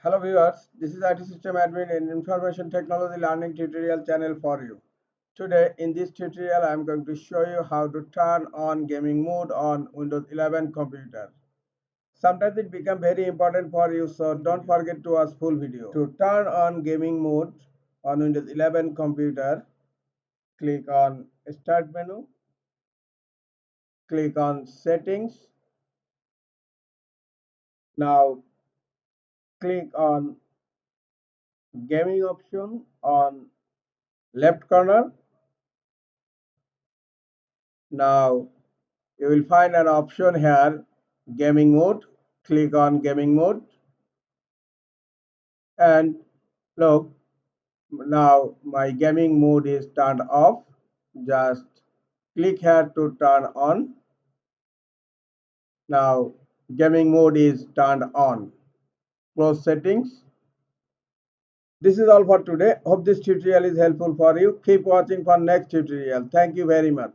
Hello viewers, this is IT System Admin and Information Technology Learning tutorial channel for you. Today in this tutorial I am going to show you how to turn on gaming mode on Windows 11 computer. Sometimes it becomes very important for you, so don't forget to watch full video. To turn on gaming mode on Windows 11 computer, click on Start menu, click on Settings. Now click on Gaming option on left corner. Now you will find an option here, gaming mode. Click on gaming mode and look, now my gaming mode is turned off. Just click here to turn on. Now gaming mode is turned on. Close settings. This is all for today. Hope this tutorial is helpful for you. Keep watching for next tutorial. Thank you very much.